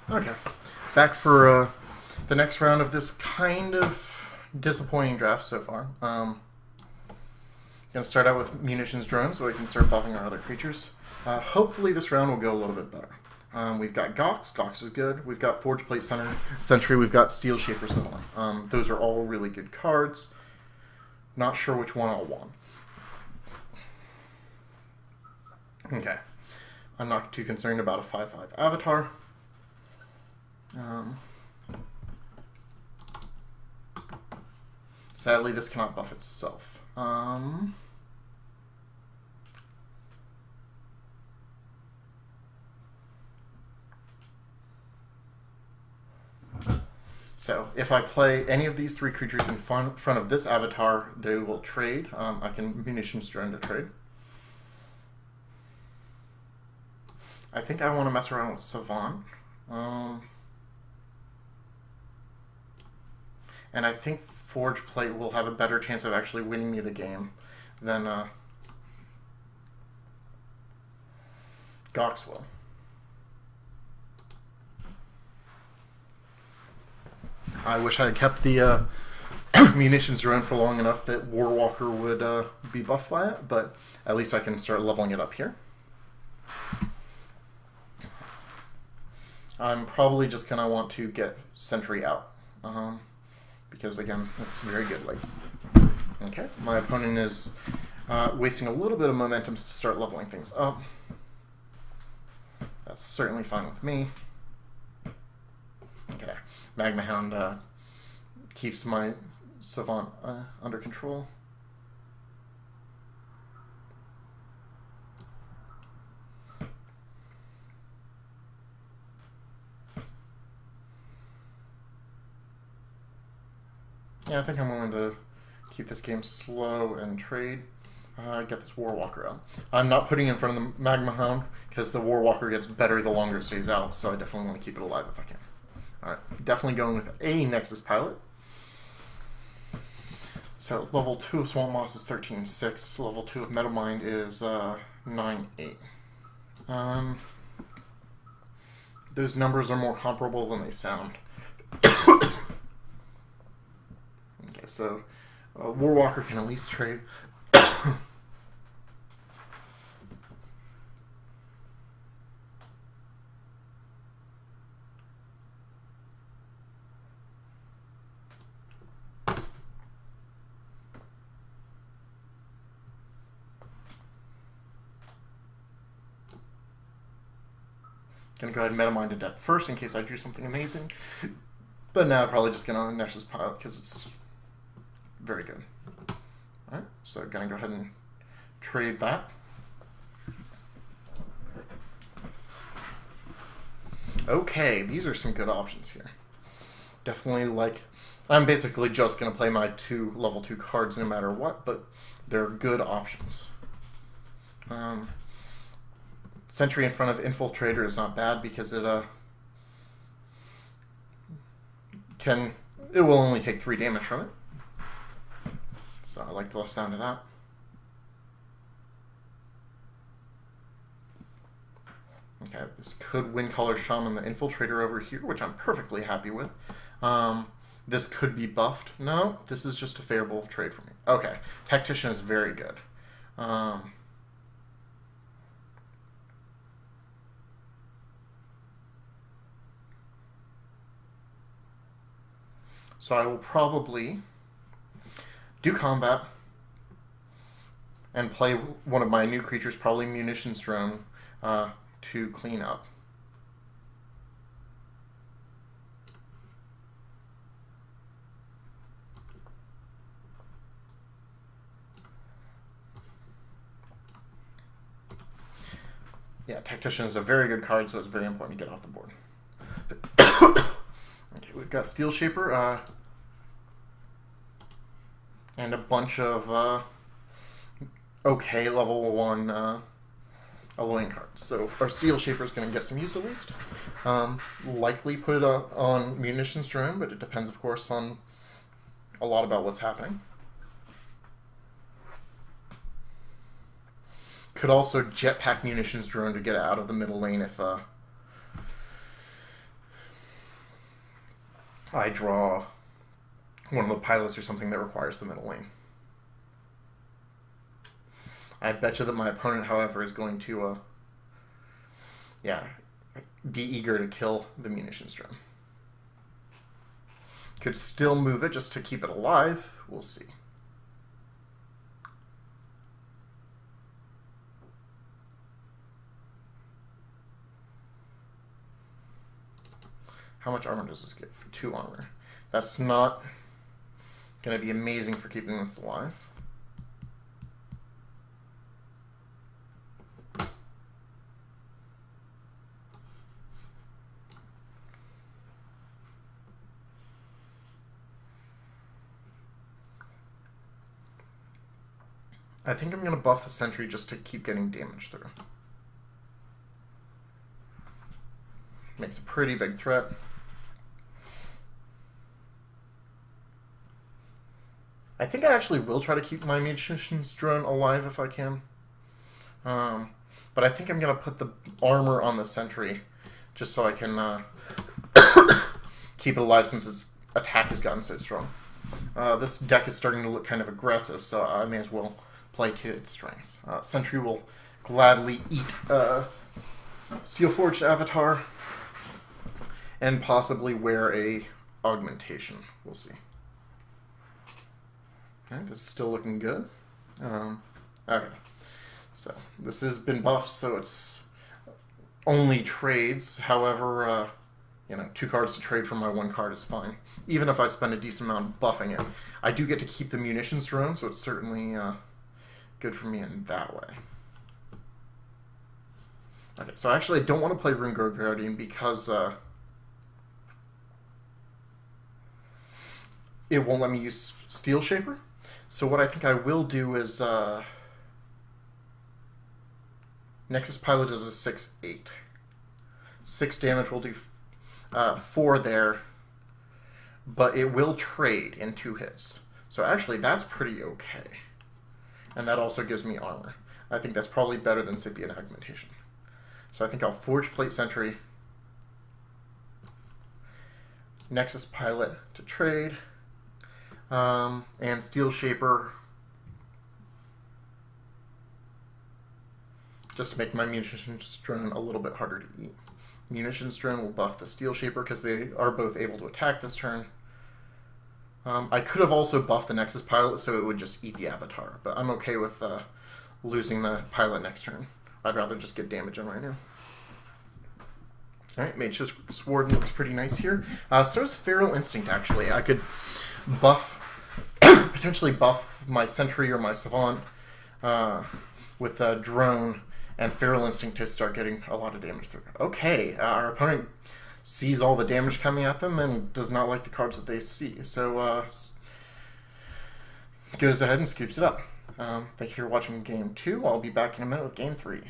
Okay. Back for the next round of this kind of disappointing draft so far. Gonna start out with munitions drones so we can start buffing our other creatures. Hopefully this round will go a little bit better. We've got Gox. Gox is good. We've got Forge Plate Sentry. We've got Steel Shaper Savant. Those are all really good cards. Not sure which one I'll want. Okay. I'm not too concerned about a 5/5 Avatar. Sadly, this cannot buff itself. So, if I play any of these three creatures in front of this avatar, they will trade. I can munitions drone to trade. I think I want to mess around with Savant. And I think Forge Plate will have a better chance of actually winning me the game than Gox will. I wish I had kept the munitions drone for long enough that Warwalker would be buffed by it, but at least I can start leveling it up here. I'm probably just going to want to get Sentry out. Because, again, it's very good. Okay, my opponent is wasting a little bit of momentum to start leveling things up. That's certainly fine with me. Okay, Magma Hound keeps my Savant under control. Yeah, I think I'm willing to keep this game slow and trade. Get this Warwalker out. I'm not putting it in front of the Magma Hound because the Warwalker gets better the longer it stays out, so I definitely want to keep it alive if I can. Alright, definitely going with a Nexus Pilot. So, level 2 of Swamp Moss is 13.6, level 2 of Metal Mind is 9.8. Those numbers are more comparable than they sound. Okay, so Warwalker can at least trade. Gonna go ahead and Metamind to depth first in case I drew something amazing. But now I'm probably just gonna Nexus Pilot because it's very good. Alright, so gonna go ahead and trade that. Okay, these are some good options here. Definitely I'm basically just gonna play my two level 2 cards no matter what, but they're good options. Sentry in front of Infiltrator is not bad because it will only take 3 damage from it. So I like the sound of that. Okay, this could win Color Shaman the Infiltrator over here, which I'm perfectly happy with. This could be buffed. No, this is just a favorable trade for me. Okay, Tactician is very good. So I will probably do combat and play one of my new creatures, probably Munitions Drone, to clean up. Yeah, Tactician is a very good card, so it's very important to get off the board. Okay, we've got Steel Shaper, and a bunch of okay level 1 alloying cards. So our Steel Shaper is going to get some use at least. Likely put it on Munitions Drone, but it depends, of course, on a lot about what's happening. Could also Jetpack Munitions Drone to get out of the middle lane I draw one of the pilots or something that requires the middle lane. I bet you that my opponent, however, is going to, be eager to kill the munitions drone. Could still move it just to keep it alive. We'll see. How much armor does this get? For 2 armor. That's not going to be amazing for keeping this alive. I think I'm going to buff the sentry just to keep getting damage through. Makes a pretty big threat. I think I actually will try to keep my munitions drone alive if I can. But I think I'm going to put the armor on the sentry just so I can keep it alive since its attack has gotten so strong. This deck is starting to look kind of aggressive, so I may as well play to its strengths. Sentry will gladly eat Steelforged Avatar and possibly wear a augmentation. We'll see. Alright, this is still looking good. Okay, so this has been buffed, so it's only trades. However, 2 cards to trade for my 1 card is fine. Even if I spend a decent amount buffing it. I do get to keep the munitions drone, so it's certainly good for me in that way. Okay, so actually I don't want to play Rune Guardian because it won't let me use Steel Shaper. So what I think I will do is Nexus Pilot is a 6/8. 6 damage will do 4 there, but it will trade in 2 hits. So actually that's pretty okay. And that also gives me armor. I think that's probably better than Sapient Augmentation. So I think I'll Forge Plate Sentry, Nexus Pilot to trade, and Steel Shaper just to make my Munitions Drone a little bit harder to eat. Munitions Drone will buff the Steel Shaper because they are both able to attack this turn. I could have also buffed the Nexus Pilot so it would just eat the Avatar, but I'm okay with losing the Pilot next turn. I'd rather just get damage in right now. Alright, Mage's Sword looks pretty nice here. So does Feral Instinct, actually. I could potentially buff my Sentry or my Savant with a Drone and Feral Instinct to start getting a lot of damage through. Okay, our opponent sees all the damage coming at them and does not like the cards that they see. So goes ahead and scoops it up. Thank you for watching Game 2. I'll be back in a minute with Game 3.